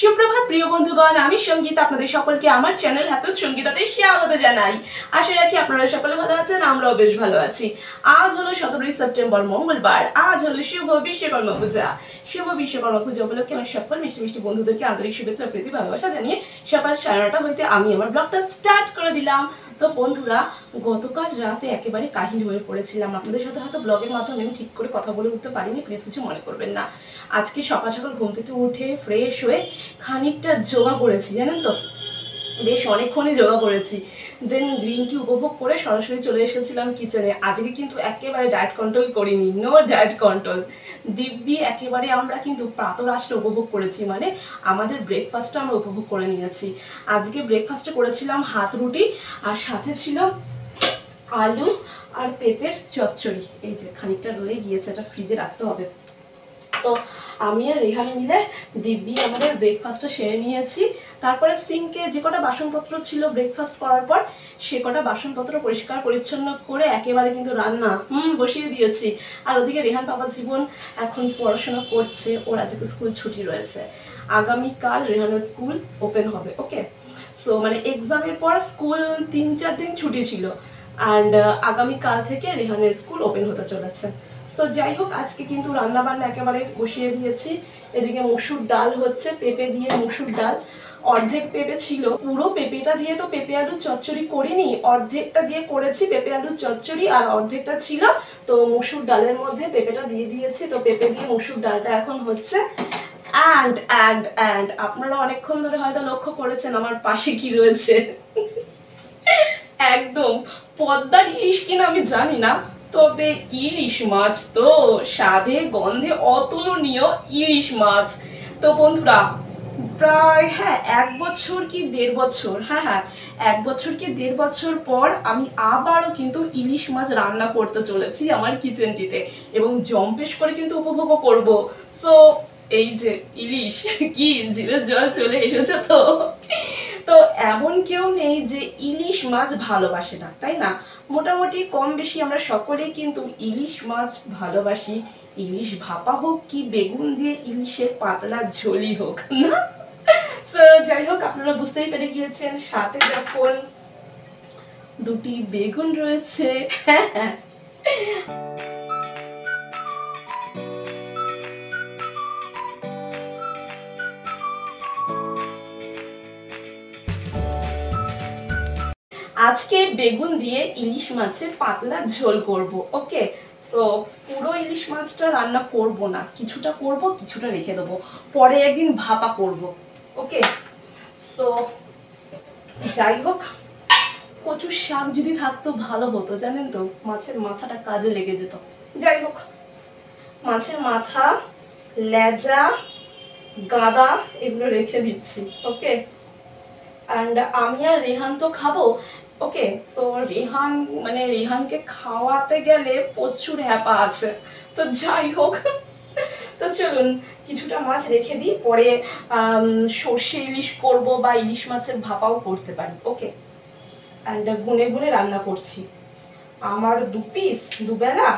সুপ্রভাত প্রিয় বন্ধুগণ, আমি সঙ্গীতা আপনাদের সকলকে আমার চ্যানেল হ্যাপি সঙ্গীতাতে স্বাগত জানাই। আশা রাখি আপনারা সকলে ভালো আছেন, আমরাও বেশ ভালো আছি। আজ হলো 17 সেপ্টেম্বর মঙ্গলবার। আজ হলো শুভ বিশ্বকর্মা পূজা। শুভ বিশ্বকর্মা পূজা উপলক্ষে আমার সকল মিষ্টি মিষ্টি বন্ধুদেরকে আন্তরিক শুভেচ্ছা ও প্রীতি ভালোবাসা জানিয়ে সকাল 9:30 হইতে আমি আমার ব্লগটা স্টার্ট করে দিলাম। তো বন্ধুরা, গতকাল রাতে একেবারে কাহিল হয়ে পড়েছিলাম। আপনাদের সাথে হয়তো ব্লগের মাধ্যমে আমি ঠিক করে কথা বলে উঠতে পারিনি, প্লিজ কিছু মনে করবেন না। আজকে সকাল সকাল ঘুম থেকে উঠে ফ্রেশ হয়ে খানিকটা যোগা করেছি, জানেন তো, বেশ অনেকক্ষণই যোগা করেছি। দেন গ্রিন টি উপভোগ করে সরাসরি চলে এসেছিলাম কিচেনে। আজকে কিন্তু একেবারে ডায়েট কন্ট্রোল করিনি, নো ডায়েট কন্ট্রোল। দিব্যি একেবারে আমরা কিন্তু প্রাতরাশটা উপভোগ করেছি, মানে আমাদের ব্রেকফাস্টটা আমরা উপভোগ করে নিয়েছি। আজকে ব্রেকফাস্টে করেছিলাম হাত রুটি, আর সাথে ছিল আলু আর পেঁপের চচ্চড়ি। এই যে খানিকটা রয়ে গিয়েছে, এটা ফ্রিজে রাখতে হবে। তো আমি আর রেহান মিলে দিব্যি আমাদের ব্রেকফাস্টটা সেরে নিয়েছি। তারপরে সিঙ্কে যে কটা বাসনপত্র ছিল ব্রেকফাস্ট করার পর, সে কটা বাসনপত্র পরিষ্কার পরিচ্ছন্ন করে একেবারে কিন্তু রান্না বসিয়ে দিয়েছি। আর ওদিকে রেহান বাবা জীবন এখন পড়াশোনা করছে, ওর আজকে স্কুল ছুটি রয়েছে। আগামীকাল রেহানের স্কুল ওপেন হবে। ওকে, সো মানে এক্সামের পর স্কুল 3-4 দিন ছুটি ছিল, অ্যান্ড আগামীকাল থেকে রেহানের স্কুল ওপেন হতে চলেছে। তো যাই হোক, আজকে কিন্তু রান্না বান্না একেবারে বসিয়ে দিয়েছি। এদিকে মসুর ডাল হচ্ছে, পেঁপে দিয়ে মসুর ডাল। অর্ধেক পেঁপে ছিল, পুরো পেঁপেটা দিয়ে তো পেঁপে আলুর চচ্চড়ি করিনি, অর্ধেকটা দিয়ে করেছি পেঁপে আলুর চচ্চড়ি, আর অর্ধেকটা ছিল তো মসুর ডালের মধ্যে পেঁপেটা দিয়ে দিয়েছি। তো পেঁপে দিয়ে মসুর ডালটা এখন হচ্ছে। অ্যান্ড আপনারা অনেকক্ষণ ধরে হয়তো লক্ষ্য করেছেন আমার পাশে কি রয়েছে। একদম পদ্মার ইলিশ কিনা আমি জানি না, তবে ইলিশ মাছ তো স্বাদে গন্ধে অতুলনীয় ইলিশ মাছ। তো বন্ধুরা, প্রায় 1 বছর কি 1.5 বছর, হ্যাঁ 1 বছর কি 1.5 বছর পর আমি আবারও কিন্তু ইলিশ মাছ রান্না করতে চলেছি আমার কিচেনটিতে, এবং জম্পেশ করে কিন্তু উপভোগও করব। সো এই যে ইলিশ, কি জিভের জল চলে এসেছে। তো তো এমন কেউ নেই যে ইলিশ মাছ ভালোবাসে না, তাই না? মোটামুটি কম বেশি আমরা সকলেই কিন্তু ইলিশ মাছ ভালোবাসি। ইলিশ ভাপা হোক কি বেগুন দিয়ে ইলিশের পাতলা ঝোলই হোক না। তো যাই হোক, আপনারা বুঝতেই পেরে গিয়েছেন সাথে যখন দুটি বেগুন রয়েছে। আজকে বেগুন দিয়ে ইলিশ মাছের পাতলা ঝোল করব। ওকে, সো পুরো ইলিশ মাছটা রান্না করব না, কিছুটা করব, কিছুটা রেখে দেবো, পরে একদিন ভাপা করব। ওকে, সো যাই হোক, কচুর শাক যদি থাকতো ভালো হতো, জানেন তো, মাছের মাথাটা কাজে লেগে যেত। যাই হোক, মাছের মাথা, লেজা, গাদা এগুলো রেখে দিচ্ছি। ওকে, অ্যান্ড আমি আর রেহান তো খাবো। ওকে, সো রেহানকে খাওয়াতে গেলে প্রচুর হ্যাপা আছে। তো যাই হোক, তো চলুন কিছুটা মাছ রেখে দিই, পরে সর্ষে ইলিশ করব বা ইলিশ মাছের ভাপাও করতে পারি। ওকে, অ্যান্ড গুনে গুনে রান্না করছি। আমার 2 পিস দুবেলা,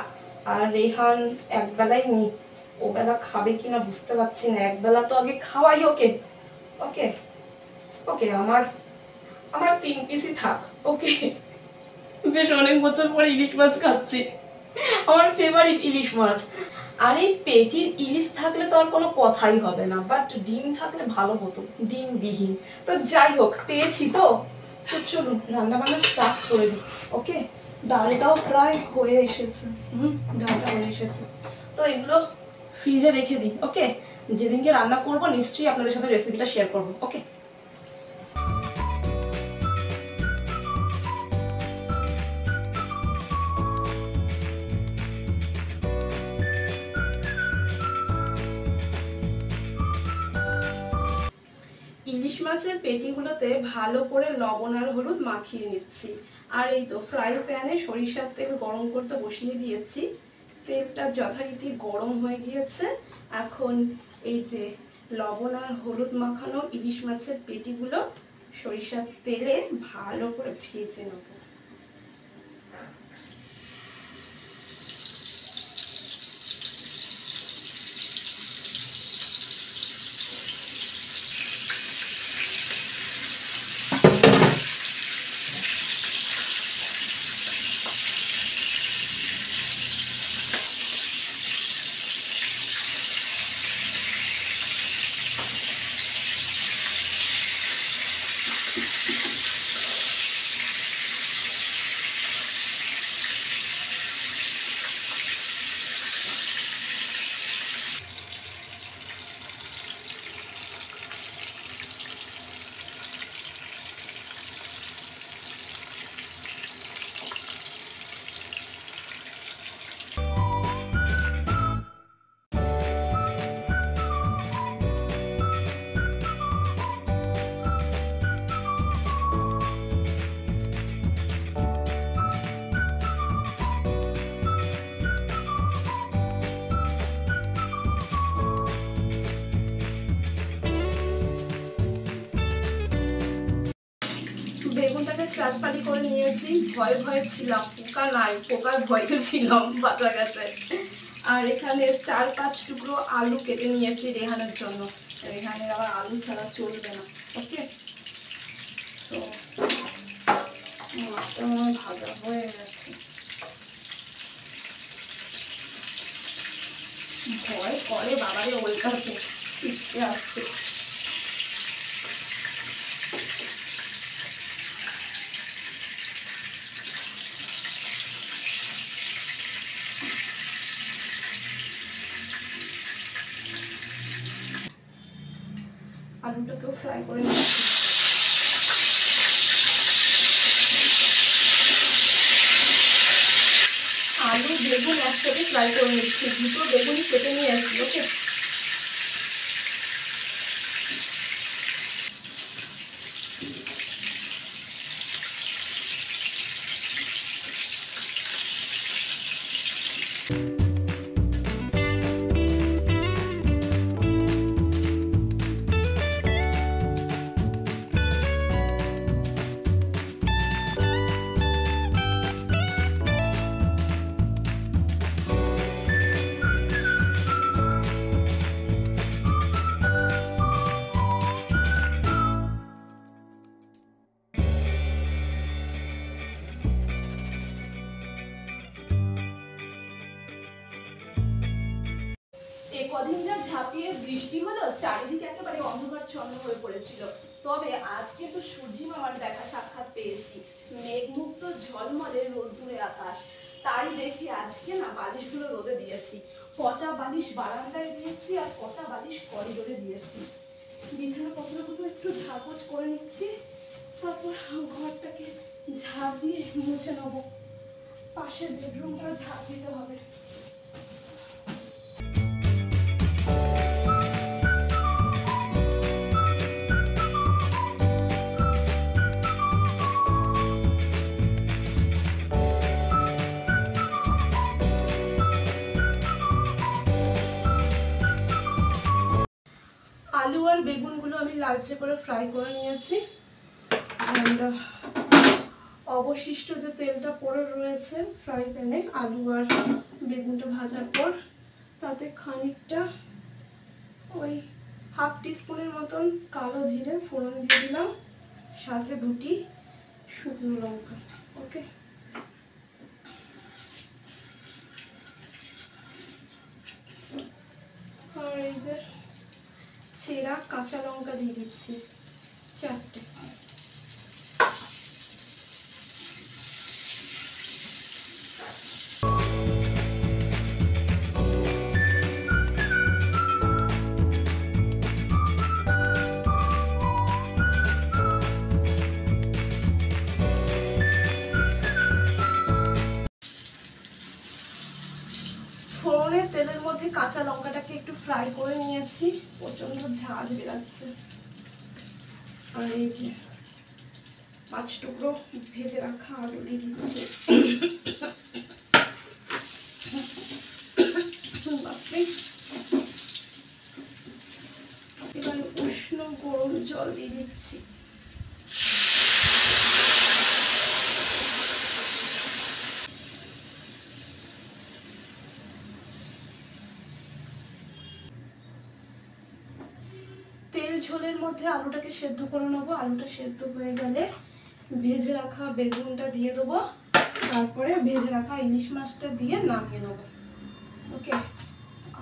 আর রেহান একবেলাই নি। ওবেলা খাবে কিনা বুঝতে পারছি না, একবেলা তো আগে খাওয়াই ওকে। ওকে ওকে, আমার 3 পিসই থাক। ওকে, বেশ অনেক বছর পর ইলিশ মাছ খাচ্ছি, আমার ফেভারিট ইলিশ মাছ। আর এই পেটির ইলিশ থাকলে তো আর কোনো কথাই হবে না, বাট ডিম থাকলে ভালো হতো, ডিম বিহীন। তো যাই হোক, পেয়েছি তো। তো চলুন রান্না বান্না স্টার্ট করে দিই। ওকে, ডালটাও প্রায় হয়ে এসেছে। ডালটা হয়ে এসেছে, তো এগুলো ফ্রিজে রেখে দিই। ওকে, যেদিনকে রান্না করবো নিশ্চয়ই আপনাদের সাথে রেসিপিটা শেয়ার করবো। ওকে, ইলিশ মাছের পেটিগুলোতে ভালো করে লবণ আর হলুদ মাখিয়ে নিচ্ছি। আর এই তো ফ্রাই প্যানে সরিষার তেল গরম করতে বসিয়ে দিয়েছি। তেলটা যথারীতি গরম হয়ে গিয়েছে। এখন এই যে লবণ আর হলুদ মাখানো ইলিশ মাছের পেটিগুলো সরিষার তেলে ভালো করে ভেজে নেব। বেগুনটাকে চারপালি করে নিয়েছি, ভয়ে ভয়ে ছিলাম, পোকা নাই, পোকার ভয়তে ছিলাম, বাঁচা গেছে। আর এখানে 4-5 টুকরো আলু কেটে নিয়েছি রেহানের জন্য, রেহানের আবার আলু ছাড়া চলবে না। ওকে, তো মাছটা আমার ভাজা হয়ে গেছে। ভয় করে বাবারে, ওইটাতে ছিটকে আসছে। আলুটাকেও ফ্রাই করে নিচ্ছি। আলু বেগুন একসাথে ফ্রাই করে নিচ্ছি, দুটো বেগুন কেটে নিয়ে আসছি। ওকে, কদিন যা ঝাঁপিয়ে বৃষ্টি হলো, চারিদিকে একেবারে অন্ধকারচ্ছন্ন হয়ে পড়েছিল। তবে আজকে তো সূর্যি মামার দেখা সাক্ষাৎ পেয়েছি, মেঘমুক্ত ঝলমলে রোদ্দুরে আকাশ। তাই দেখি আজকে না বালিশগুলো রোদে দিয়েছি, কটা বালিশ বারান্দায় দিয়েছি আর কটা বালিশ করিডোরে দিয়েছি। বিছানা পত্রগুলো একটু ঝাঁপোছ করে নিচ্ছি, তারপর ঘরটাকে ঝাড় দিয়ে মুছে নেবো। পাশের বেডরুমটা ঝাড় দিতে হবে। আলু আর বেগুনগুলো আমি লালচে করে ফ্রাই করে নিয়েছি। অবশিষ্ট যে তেলটা পড়ে রয়েছে ফ্রাই প্যানে আলু আর বেগুনটা ভাজার পর, তাতে খানিকটা ওই 1/2 টিস্পুনের মতন কালো জিরে ফোড়ন দিয়ে দিলাম, সাথে 2টি শুকনো লঙ্কা। ওকে, আর এই যে চেরা কাঁচা লঙ্কা দিয়ে দিচ্ছি 4টে। ফোড়নের তেলের মধ্যে কাঁচা লঙ্কাটাকে একটু ফ্রাই করে নিয়েছি, প্রচন্ড ঝাল বেরাচ্ছে। আর এই যে 5 টুকরো ভেজে রাখা আলু দিয়ে দিচ্ছি। এবার উষ্ণ গরম জল দিয়ে দিচ্ছি। তেল ঝোলের মধ্যে আলুটাকে সেদ্ধ করে নেবো। আলুটা সেদ্ধ হয়ে গেলে ভেজে রাখা বেগুনটা দিয়ে দেবো, তারপরে ভেজে রাখা ইলিশ মাছটা দিয়ে নামিয়ে নেবো। ওকে,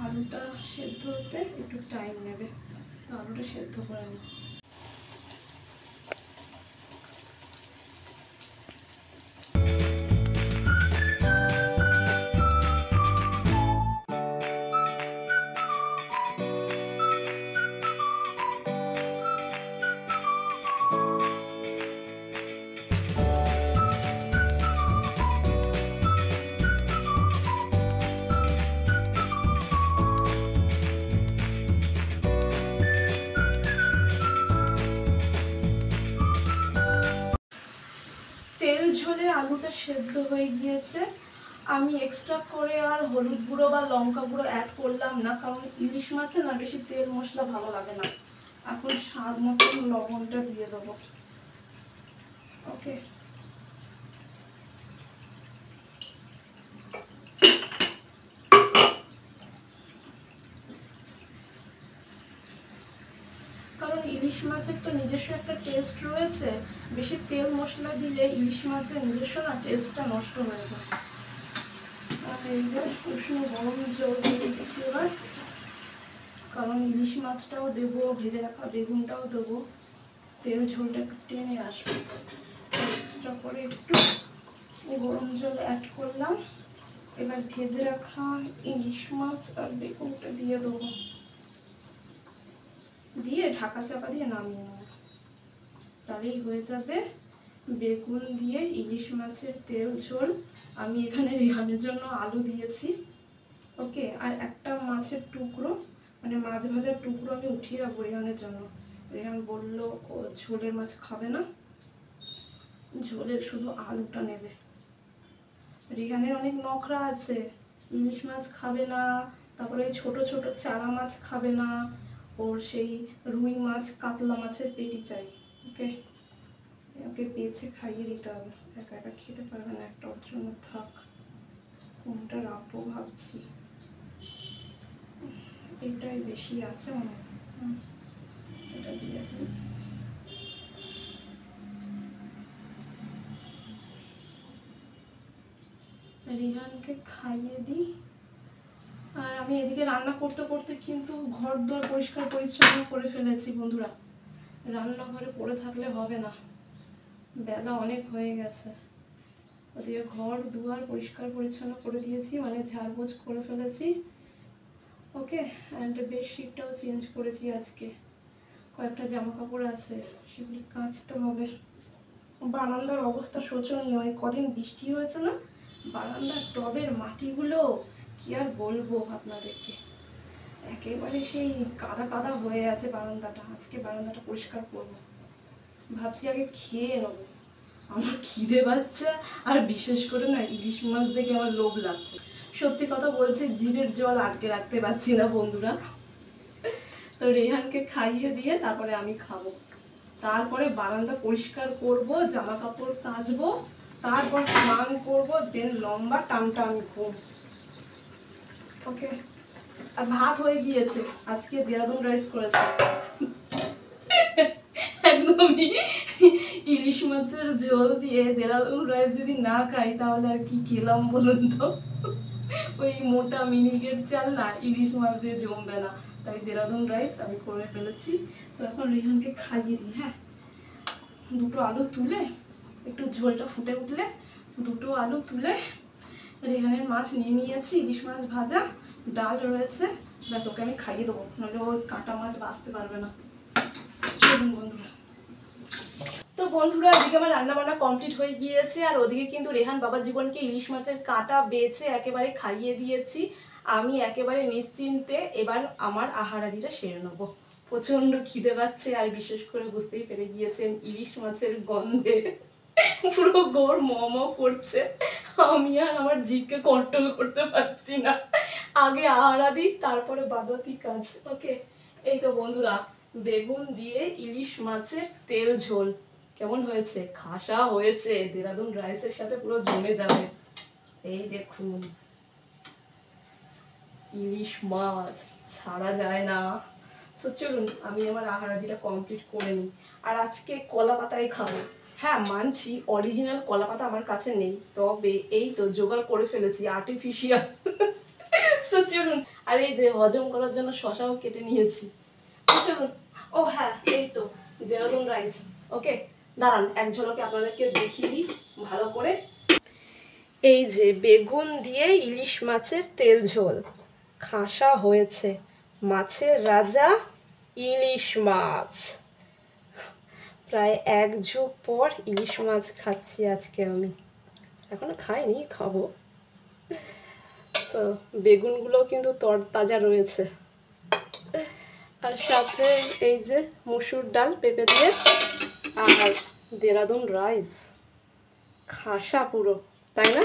আলুটা সেদ্ধ হতে একটু টাইম নেবে, তো আলুটা সেদ্ধ করে নেব। তেল ঝোলে আলুটা সেদ্ধ হয়ে গিয়েছে। আমি এক্সট্রা করে আর হলুদ গুঁড়ো বা লঙ্কা গুঁড়ো অ্যাড করলাম না, কারণ ইলিশ মাছে না বেশি তেল মশলা ভালো লাগে না। এখন স্বাদ মতন লবণটা দিয়ে দেবো। ওকে, কারণ ইলিশ মাছের তো নিজস্ব একটা টেস্ট রয়েছে, বেশি তেল মশলা দিলে ইলিশ মাছের নিজস্ব না টেস্টটা নষ্ট হয়ে যায়। আর এই যে উষ্ণ গরম জল দিয়ে দিচ্ছি এবার, কারণ ইলিশ মাছটাও দেবো, ভেজে রাখা বেগুনটাও দেবো, তেল ঝোলটা একটু টেনে আসবে। এক্সট্রা করে একটু গরম জল অ্যাড করলাম। এবার ভেজে রাখা ইলিশ মাছ আর বেগুনটা দিয়ে দেবো, দিয়ে ঢাকা চাপা দিয়ে নামিয়ে নেব। তাহলেই হয়ে যাবে বেগুন দিয়ে ইলিশ মাছের তেল ঝোল। আমি এখানে রেহানের জন্য আলু দিয়েছি, ওকে। আর একটা মাছের টুকরো, মানে মাছ ভাজার টুকরো আমি উঠিয়ে রাখবো রেহানের জন্য। রেহান বললো ও ঝোলের মাছ খাবে না, ঝোলের শুধু আলুটা নেবে। রেহানের অনেক নখরা আছে, ইলিশ মাছ খাবে না, তারপরে ছোট ছোট চারা মাছ খাবে না, ওর সেই রুই মাছ কাতলা মাছের পেটি চাই, ওকে। ওকে বেছে খাইয়ে দিতে হবে, একা একা খেতে পারবে না, একটা ওর জন্য থাক। কোনটা রাখবো ভাবছি, এটাই বেশি আছে মনে হয়, এটা দিয়ে দিই। রিহানকে খাইয়ে দিই। আর আমি এদিকে রান্না করতে করতে কিন্তু ঘর দর পরিষ্কার পরিচ্ছন্ন করে ফেলেছি বন্ধুরা। রান্নাঘরে পড়ে থাকলে হবে না, বেলা অনেক হয়ে গেছে। ওদিকে ঘর দুয়ার পরিষ্কার পরিচ্ছন্ন করে দিয়েছি, মানে ঝাড়পোছ করে ফেলেছি, ওকে। অ্যান্ড বেডশিটটাও চেঞ্জ করেছি আজকে। কয়েকটা জামা কাপড় আছে, সেগুলি কাচতে হবে। বারান্দার অবস্থা শোচনীয়, এই কদিন বৃষ্টি হয়েছে না, বারান্দার টবের মাটিগুলো কি আর বলবো আপনাদেরকে, একেবারে সেই কাদা কাদা হয়ে আছে বারান্দাটা। আজকে বারান্দাটা পরিষ্কার করব, ভাবছি আগে খেয়ে নেবো। আমার খিদে পাচ্ছে, আর বিশেষ করে না ইলিশ মাছ দেখে আমার লোভ লাগছে। সত্যি কথা বলছি, জিভের জল আটকে রাখতে পারছি না বন্ধুরা। তো রেহানকে খাইয়ে দিয়ে তারপরে আমি খাবো, তারপরে বারান্দা পরিষ্কার করব, জামা কাপড় কাচবো, তারপর স্নান করব, দেন লম্বা টান ঘুম, ওকে। আর ভাত হয়ে গিয়েছে, আজকে দেরাদুন রাইস করেছে, একদমই ইলিশ মাছের ঝোল দিয়ে দেরাদুন রাইস যদি না খাই তাহলে আর কি খেলাম বলুন তো। ওই মোটা মিনিকেট চাল না ইলিশ মাছ দিয়ে জমবে না, তাই দেরাদুন রাইস আমি করে ফেলেছি। তো এখন রেহানকে খাইয়ে দিই। হ্যাঁ, দুটো আলু তুলে, একটু ঝোলটা ফুটে উঠলে দুটো আলু তুলে রেহানের মাছ নিয়ে নিয়েছি, ইলিশ মাছ ভাজা, ডাল রয়েছে, ব্যাস ওকে আমি খাইয়ে দেবো, নাহলে ওই কাঁটা মাছ বাঁচতে পারবে না। চলুন বন্ধুরা। তো বন্ধুরা, এদিকে আমার রান্না বান্না কমপ্লিট হয়ে গিয়েছে, আর ওদিকে কিন্তু রেহান বাবা জীবনকে ইলিশ মাছের কাঁটা বেছে একেবারে খাইয়ে দিয়েছি। আমি একেবারে নিশ্চিন্তে এবার আমার আহারাদিটা সেরে নেবো। প্রচন্ড খিদে পাচ্ছে, আর বিশেষ করে বুঝতেই পেরে গিয়েছেন ইলিশ মাছের গন্ধে পুরো গোড় ম করছে, আমি আর আমার জিভকে কন্ট্রোল করতে পারছি না। আগে আহারা দিই, তারপরে বাদবাকি কাজ, ওকে। এই তো বন্ধুরা, বেগুন দিয়ে ইলিশ মাছের তেল ঝোল কেমন হয়েছে? খাসা হয়েছে, দেরাদুন রাইসের সাথে পুরো জমে যাবে। এই দেখুন, ইলিশ মাছ ছাড়া যায় না। তো চলুন আমি আমার আহারাদিটা কমপ্লিট করে নিই। আর আজকে কলা পাতায় খাবো। হ্যাঁ মানছি, অরিজিনাল কলা পাতা আমার কাছে নেই, তবে এই তো জোগাড় করে ফেলেছি আর্টিফিশিয়াল। তো চলুন, আর এই যে হজম করার জন্য শশাও কেটে নিয়েছি। চলুন। ও হ্যাঁ, এই তো দেরাদুন রাইস, ওকে। দাঁড়ান এক ঝলকে আপনাদেরকে দেখিয়ে দিই ভালো করে। এই যে বেগুন দিয়ে ইলিশ মাছের তেল ঝোল, খাসা হয়েছে, মাছের রাজা ইলিশ মাছ। প্রায় এক যুগ পর ইলিশ মাছ খাচ্ছি আজকে আমি, এখনো খাইনি, খাবো। তো বেগুনগুলো কিন্তু তরতাজা রয়েছে, আর সাথে এই যে মসুর ডাল পেঁপে দিয়ে, আর দেরাদুন রাইস, খাসা পুরো, তাই না?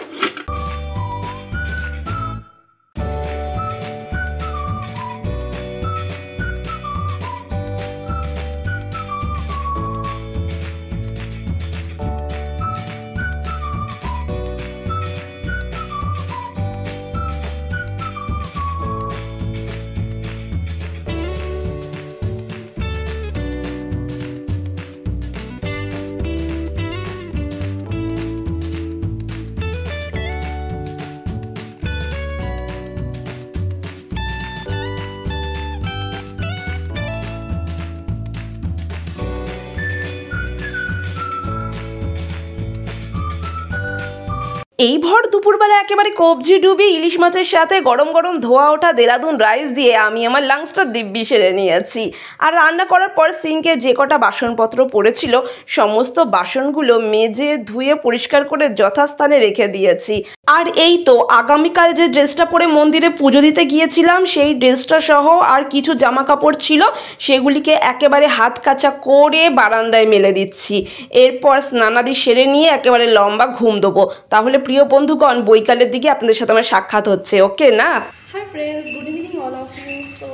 এই ভর দুপুরবেলা একেবারে কবজি ডুবি ইলিশ মাছের সাথে গরম গরম ধোয়া ওঠা দেরাদুন রাইস দিয়ে আমি আমার লাঞ্চটা দিব্যি সেরে নিয়েছি। আর রান্না করার পর সিঙ্কে যে কটা বাসনপত্র পড়েছিল সমস্ত বাসনগুলো মেজে ধুয়ে পরিষ্কার করে যথাস্থানে রেখে দিয়েছি। আর এই তো আগামীকাল যে ড্রেসটা পরে মন্দিরে পুজো দিতে গিয়েছিলাম সেই ড্রেসটা সহ আর কিছু জামা কাপড় ছিল সেগুলিকে একেবারে হাত কাচা করে বারান্দায় মেলে দিচ্ছি। এরপর স্নানাদি সেরে নিয়ে একেবারে লম্বা ঘুম দেবো। তাহলে প্রিয় বন্ধুগণ, বৈকালের দিকে আপনাদের সাথে আমার সাক্ষাৎ হচ্ছে, ওকে না? Hi friends, good evening all of you. So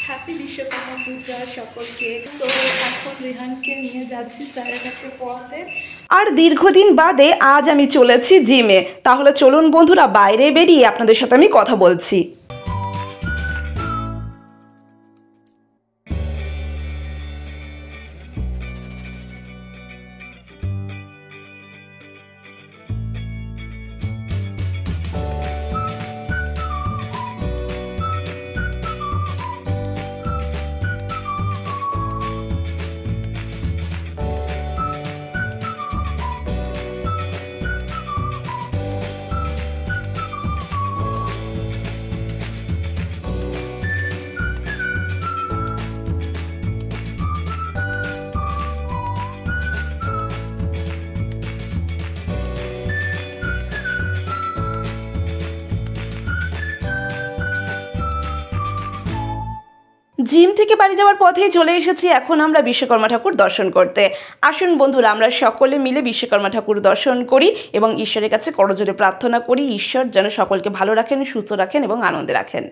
happy Vishwakarma Puja সকলকে। তো এখন রেহানকে নিয়ে যাচ্ছি স্যারের কাছে পড়াতে। আর দীর্ঘদিন বাদে আজ আমি চলেছি জিমে। তাহলে চলুন বন্ধুরা, বাইরে বেরিয়ে আপনাদের সাথে আমি কথা বলছি। জিম থেকে বাড়ি যাওয়ার পথেই চলে এসেছি এখন আমরা বিশ্বকর্মা ঠাকুর দর্শন করতে। আসুন বন্ধুরা, আমরা সকলে মিলে বিশ্বকর্মা ঠাকুর দর্শন করি এবং ঈশ্বরের কাছে করজোড়ে প্রার্থনা করি ঈশ্বর যেন সকলকে ভালো রাখেন, সুস্থ রাখেন এবং আনন্দে রাখেন।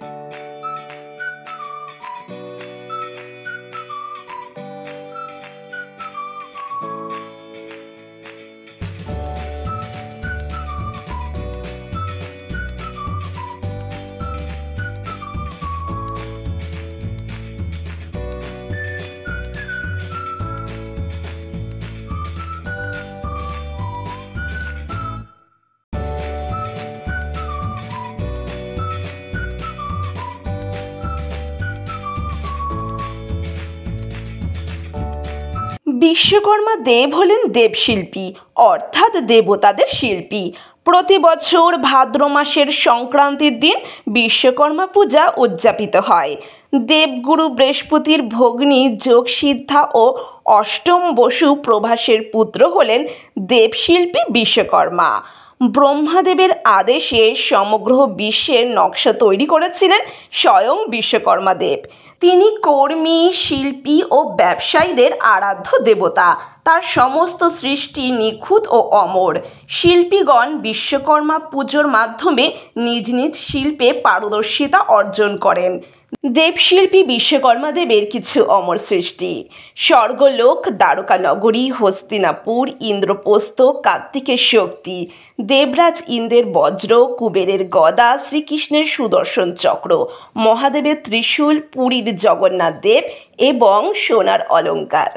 বিশ্বকর্মা দেব হলেন দেবশিল্পী, অর্থাৎ দেবতাদের শিল্পী। প্রতি বছর ভাদ্র মাসের সংক্রান্তির দিন বিশ্বকর্মা পূজা উদযাপিত হয়। দেবগুরু বৃহস্পতির ভগ্নী যোগসিদ্ধা ও অষ্টম বসু প্রভাসের পুত্র হলেন দেবশিল্পী বিশ্বকর্মা। ব্রহ্মাদেবের আদেশে সমগ্র বিশ্বের নকশা তৈরি করেছিলেন স্বয়ং বিশ্বকর্মা দেব। তিনি কর্মী, শিল্পী ও ব্যবসায়ীদের আরাধ্য দেবতা। তার সমস্ত সৃষ্টি নিখুঁত ও অমর। শিল্পীগণ বিশ্বকর্মা পুজোর মাধ্যমে নিজ নিজ শিল্পে পারদর্শিতা অর্জন করেন। দেবশিল্পী বিশ্বকর্মা দেবের কিছু অমর সৃষ্টি: স্বর্গলোক, দ্বারকা নগরী, হস্তিনাপুর, ইন্দ্রপ্রস্থ, কার্তিকের শক্তি, দেবরাজ ইন্দ্রের বজ্র, কুবেরের গদা, শ্রীকৃষ্ণের সুদর্শন চক্র, মহাদেবের ত্রিশূল, পুরীর জগন্নাথ দেব এবং সোনার অলঙ্কার।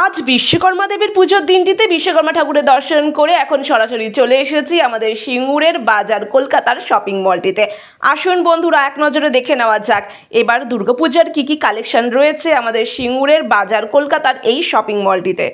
আজ বিশ্বকর্মা দেবের পুজোর দিনটিতে বিশ্বকর্মা ঠাকুরের দর্শন করে এখন সরাসরি চলে এসেছি আমাদের সিঙ্গুরের বাজার কলকাতার শপিং মলটিতে। আসুন বন্ধুরা, এক নজরে দেখে নেওয়া যাক এবার দুর্গাপূজার কী কী কালেকশন রয়েছে আমাদের সিঙ্গুরের বাজার কলকাতার এই শপিং মলটিতে।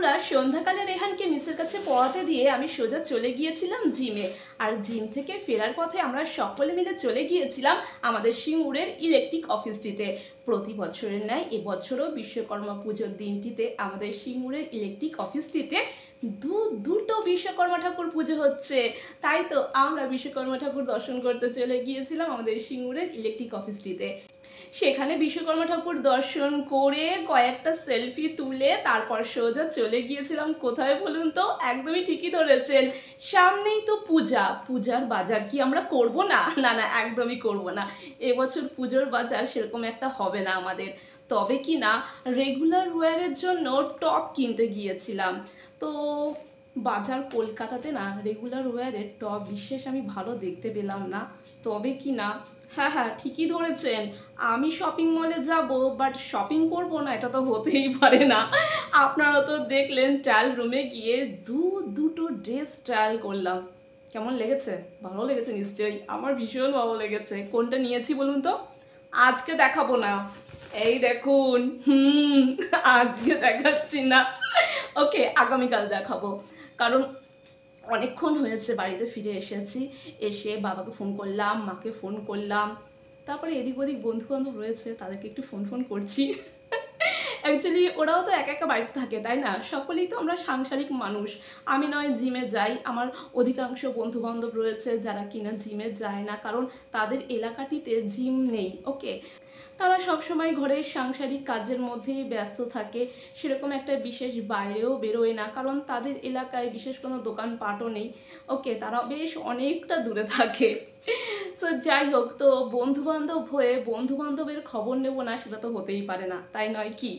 বন্ধুরা, সন্ধ্যাকালে রেহানকে মিসের কাছে পড়াতে দিয়ে আমি সোজা চলে গিয়েছিলাম জিমে। আর জিম থেকে ফেরার পথে আমরা সকলে মিলে চলে গিয়েছিলাম আমাদের সিঙ্গুরের ইলেকট্রিক অফিসটিতে। প্রতি বছরের ন্যায় এবছরও বিশ্বকর্মা পুজোর দিনটিতে আমাদের সিঙ্গুরের ইলেকট্রিক অফিসটিতে দুটো বিশ্বকর্মা ঠাকুর পুজো হচ্ছে। তাই তো আমরা বিশ্বকর্মা ঠাকুর দর্শন করতে চলে গিয়েছিলাম আমাদের সিঙ্গুরের ইলেকট্রিক অফিসটিতে। সেখানে বিশ্বকর্মা ঠাকুর দর্শন করে কয়েকটা সেলফি তুলে তারপর সোজা চলে গিয়েছিলাম কোথায় বলুন তো? একদমই ঠিকই ধরেছেন, সামনেই তো পূজা। পূজার বাজার কি আমরা করব না? না না, একদমই করব না। এবছর পুজোর বাজার সেরকম একটা হবে না আমাদের। তবে কি না, রেগুলার ওয়্যারের জন্য টপ কিনতে গিয়েছিলাম। তো বাজার কলকাতাতে না রেগুলার ওয়্যারের টপ বিশেষ আমি ভালো দেখতে পেলাম না। তবে কি না, হ্যাঁ হ্যাঁ ঠিকই ধরেছেন, আমি শপিং মলে যাব বাট শপিং করব না এটা তো হতেই পারে না। আপনারা তো দেখলেন ট্রায়াল রুমে গিয়ে দুটো ড্রেস ট্রায়াল করলাম। কেমন লেগেছে? ভালো লেগেছে নিশ্চয়ই, আমার ভীষণ ভালো লেগেছে। কোনটা নিয়েছি বলুন তো? আজকে দেখাবো না, এই দেখুন। আজকে দেখাচ্ছি না, ওকে আগামীকাল দেখাবো। কারণ অনেকক্ষণ হয়েছে বাড়িতে ফিরে এসেছি, এসে বাবাকে ফোন করলাম, মাকে ফোন করলাম, তারপরে এদিক ওদিক বন্ধুবান্ধব রয়েছে তাদেরকে একটু ফোন করছি। অ্যাকচুয়ালি ওরাও তো একা একা বাড়িতে থাকে, তাই না? সকলেই তো আমরা সাংসারিক মানুষ। আমি নয় জিমে যাই, আমার অধিকাংশ বন্ধুবান্ধব রয়েছে যারা কিনা জিমে যায় না, কারণ তাদের এলাকাটিতে জিম নেই। ওকে, তারা সবসময় ঘরের সাংসারিক কাজের মধ্যেই ব্যস্ত থাকে, সেরকম একটা বিশেষ বাইরেও বেরোয় না, কারণ তাদের এলাকায় বিশেষ কোনো দোকানপাটও নেই। ওকে, তারা বেশ অনেকটা দূরে থাকে। সো যাই হোক, তো বন্ধুবান্ধব হয়ে বন্ধুবান্ধবের খবর নেব না সেটা তো হতেই পারে না, তাই নয় কি?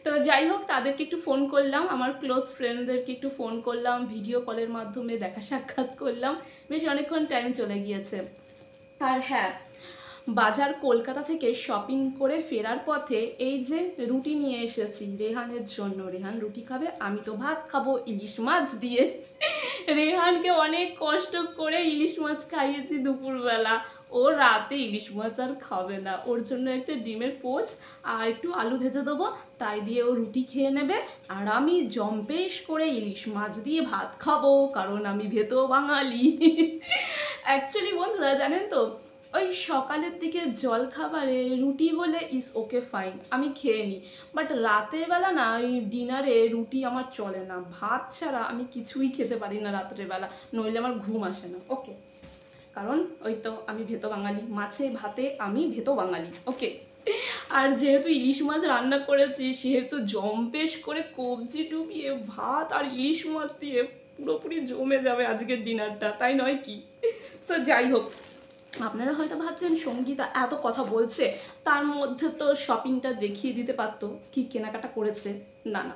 তো যাই হোক, তাদেরকে একটু ফোন করলাম, আমার ক্লোজ ফ্রেন্ডদেরকে একটু ফোন করলাম, ভিডিও কলের মাধ্যমে দেখা সাক্ষাৎ করলাম, বেশ অনেকক্ষণ টাইম চলে গিয়েছে। আর হ্যাঁ, বাজার কলকাতা থেকে শপিং করে ফেরার পথে এই যে রুটি নিয়ে এসেছি রেহানের জন্য। রেহান রুটি খাবে, আমি তো ভাত খাবো ইলিশ মাছ দিয়ে। রেহানকে অনেক কষ্ট করে ইলিশ মাছ খাইয়েছি দুপুরবেলা, ও রাতে ইলিশ মাছ আর খাবে না। ওর জন্য একটা ডিমের পোচ আর একটু আলু ভেজে দেবো, তাই দিয়ে ও রুটি খেয়ে নেবে। আর আমি জম্পেশ করে ইলিশ মাছ দিয়ে ভাত খাবো, কারণ আমি ভেতো বাঙালি। অ্যাকচুয়ালি বন্ধুরা জানেন তো, ওই সকালের দিকে জল খাবারে রুটি হলে ইস ওকে ফাইন, আমি খেয়ে নিই। বাট রাতের বেলা না, ওই ডিনারে রুটি আমার চলে না। ভাত ছাড়া আমি কিছুই খেতে পারি না রাত্রেবেলা, নইলে আমার ঘুম আসে না। ওকে, কারণ ওই তো আমি ভেতো বাঙালি, মাছে ভাতে আমি ভেতো বাঙালি। ওকে, আর যেহেতু ইলিশ মাছ রান্না করেছি সেহেতু জম্পেশ করে কবজি ডুবিয়ে ভাত আর ইলিশ মাছ দিয়ে পুরোপুরি জমে যাবে আজকের ডিনারটা, তাই নয় কি? সো যাই হোক, আপনারা হয়তো ভাবছেন সঙ্গীতা এত কথা বলছে, তার মধ্যে তো শপিংটা দেখিয়ে দিতে পারতো কি কেনাকাটা করেছে। না না,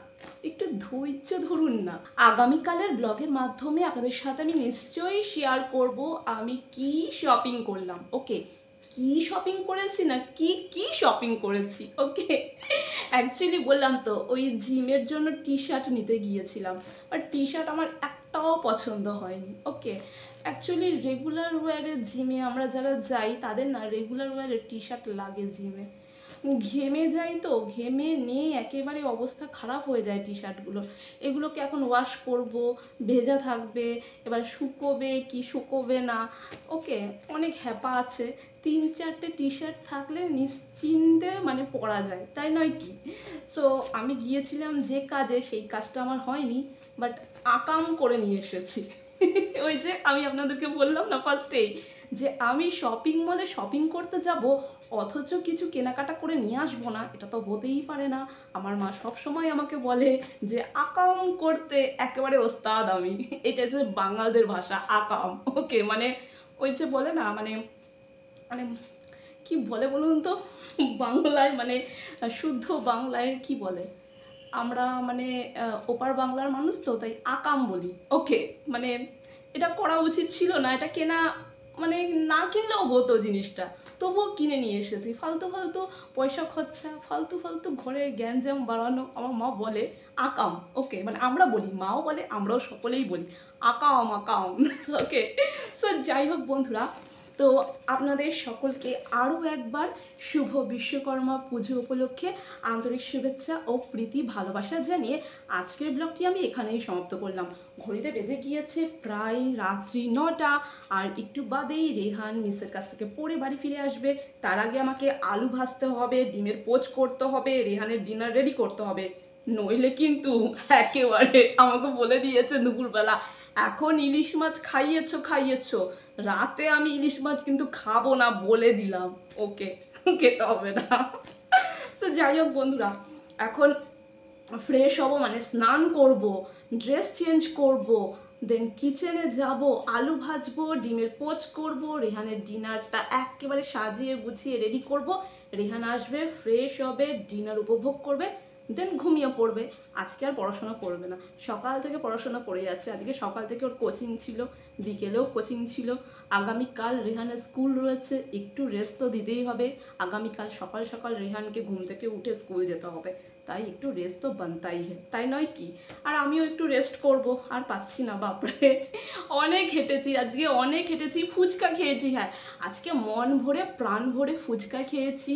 একটু ধৈর্য ধরুন না, আগামীকালের ব্লগের মাধ্যমে আপনাদের সাথে আমি নিশ্চয়ই শেয়ার করব আমি কি শপিং করলাম। ওকে, কি শপিং করেছি না কি শপিং করেছি। ওকে, অ্যাকচুয়ালি বললাম তো ওই জিমের জন্য টি শার্ট নিতে গিয়েছিলাম, আর টি শার্ট আমার একটাও পছন্দ হয়নি। ওকে, অ্যাকচুয়ালি রেগুলার ওয়্যারে জিমে আমরা যারা যাই তাদের না রেগুলার ওয়্যারে টি শার্ট লাগে জিমে। ঘেমে যাই তো, ঘেমে নিয়ে একেবারে অবস্থা খারাপ হয়ে যায় টি শার্টগুলো। এগুলোকে এখন ওয়াশ করব, ভেজা থাকবে, এবার শুকোবে কি শুকোবে না। ওকে, অনেক হ্যাপা আছে। 3-4টে টি শার্ট থাকলে নিশ্চিন্তে মানে পরা যায়, তাই নয় কি? সো আমি গিয়েছিলাম যে কাজে, সেই কাজটা আমার হয়নি, বাট আকাম করে নিয়ে এসেছি। ওই যে আমি আপনাদেরকে বললাম না ফার্স্টেই, যে আমি শপিং মলে শপিং করতে যাব অথচ কিছু কেনাকাটা করে নিয়ে আসবো না, এটা তো হতেই পারে না। আমার মা সবসময় আমাকে বলে যে আকাম করতে একেবারে ওস্তাদ আমি। এটা যে বাঙালদের ভাষা আকাম। ওকে, মানে ওই যে বলে না, মানে মানে কি বলে বলুন তো বাংলায়, মানে শুদ্ধ বাংলায় কি বলে? আমরা মানে ওপার বাংলার মানুষ তো, তাই আকাম বলি। ওকে, মানে এটা করা উচিত ছিল না, এটা কেনা মানে না কিনলেও হতো জিনিসটা, তবুও কিনে নিয়ে এসেছি। ফালতু ফালতু পয়সা খরচা, ফালতু ফালতু ঘরে গ্যাঞ্জাম বাড়ানো, আমার মা বলে আকাম। ওকে, মানে আমরা বলি, মাও বলে, আমরাও সকলেই বলি আকাম আকাম। ওকে, সো যাই হোক বন্ধুরা, তো আপনাদের সকলকে আরও একবার শুভ বিশ্বকর্মা পুজো উপলক্ষে আন্তরিক শুভেচ্ছা ও প্রীতি ভালোবাসা জানিয়ে আজকের ব্লগটি আমি এখানেই সমাপ্ত করলাম। ঘড়িতে বেজে গিয়েছে প্রায় রাত্রি 9টা, আর একটু বাদেই রেহান মিসের কাছ থেকে পড়ে বাড়ি ফিরে আসবে। তার আগে আমাকে আলু ভাজতে হবে, ডিমের পোচ করতে হবে, রেহানের ডিনার রেডি করতে হবে, নইলে কিন্তু একেবারে আমাকে বলে দিয়েছে দুপুরবেলা, এখন ইলিশ মাছ খাইয়েছো, রাতে আমি ইলিশ মাছ কিন্তু খাবো না, বলে দিলাম। ওকে, খেতে হবে না। তো যাই হোক বন্ধুরা, এখন ফ্রেশ হব, মানে স্নান করব, ড্রেস চেঞ্জ করব, দেন কিচেনে যাব, আলু ভাজবো, ডিমের পোচ করব, রেহানের ডিনারটা একেবারে সাজিয়ে গুছিয়ে রেডি করব। রেহান আসবে, ফ্রেশ হবে, ডিনার উপভোগ করবে, দেন ঘুমিয়ে পড়বে। আজকে আর পড়াশোনা করবে না, সকাল থেকে পড়াশোনা করে যাচ্ছে। আজকে সকাল থেকে ওর কোচিং ছিল, বিকেলেও কোচিং ছিল, আগামীকাল রেহানের স্কুল রয়েছে, একটু রেস্ট তো দিতেই হবে। আগামীকাল সকাল সকাল রেহানকে ঘুম থেকে উঠে স্কুল যেতে হবে, তাই একটু রেস্ট তো বানতাই হয়, তাই নয় কি? আর আমিও একটু রেস্ট করব, আর পাচ্ছি না, বাপরে অনেক হেঁটেছি আজকে, অনেক হেঁটেছি, ফুচকা খেয়েছি। হ্যাঁ, আজকে মন ভরে প্রাণ ভরে ফুচকা খেয়েছি,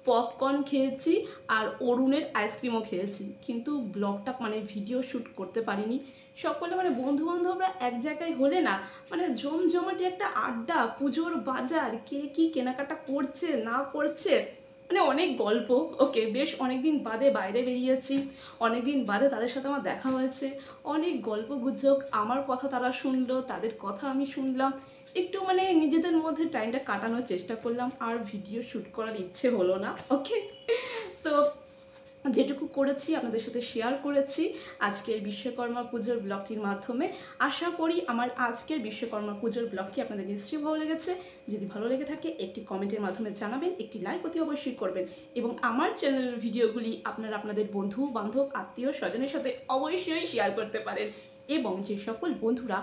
পপকর্ন খেয়েছি, আর অরুণের আইসক্রিমও খেয়েছি। কিন্তু ব্লগটা মানে ভিডিও শ্যুট করতে পারিনি। সকলে মানে বন্ধু বান্ধবরা এক জায়গায় হলে না, মানে জমজমাটি একটা আড্ডা, পুজোর বাজার, কে কি কেনাকাটা করছে না করছে, মানে অনেক গল্প। ওকে, বেশ অনেকদিন বাদে বাইরে বেরিয়েছি, অনেকদিন বাদে তাদের সাথে আমার দেখা হয়েছে, অনেক গল্প গুজব, আমার কথা তারা শুনলো, তাদের কথা আমি শুনলাম, একটু মানে নিজেদের মধ্যে টাইমটা কাটানোর চেষ্টা করলাম। আর ভিডিও শ্যুট করার ইচ্ছে হলো না। ওকে, তো যেটুকু করেছি আপনাদের সাথে শেয়ার করেছি আজকের বিশ্বকর্মা পুজোর ব্লগটির মাধ্যমে। আশা করি আমার আজকের বিশ্বকর্মা পুজোর ব্লগটি আপনাদের নিশ্চয়ই ভালো লেগেছে। যদি ভালো লেগে থাকে একটি কমেন্টের মাধ্যমে জানাবেন, একটি লাইক অতি অবশ্যই করবেন, এবং আমার চ্যানেলের ভিডিওগুলি আপনারা আপনাদের বন্ধু বান্ধব আত্মীয় স্বজনের সাথে অবশ্যই শেয়ার করতে পারেন। এবং যে সকল বন্ধুরা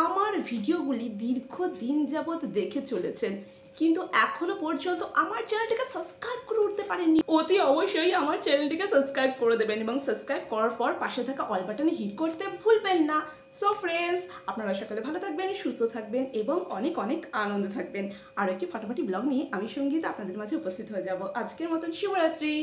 আমার ভিডিওগুলি দীর্ঘদিন যাবৎ দেখে চলেছেন কিন্তু এখনো পর্যন্ত আমার চ্যানেলটিকে সাবস্ক্রাইব করে উঠতে পারেননি, অতি অবশ্যই আমার চ্যানেলটিকে সাবস্ক্রাইব করে দেবেন, এবং সাবস্ক্রাইব করার পর পাশে থাকা অল বাটনে হিট করতে ভুলবেন না। সো ফ্রেন্ডস, আপনারা সকালে ভালো থাকবেন, সুস্থ থাকবেন, এবং অনেক অনেক আনন্দে থাকবেন। আর একটি ফাটাফাটি ব্লগ নিয়ে আমি সঙ্গীত আপনাদের মাঝে উপস্থিত হয়ে যাব। আজকের মতন শুভরাত্রি।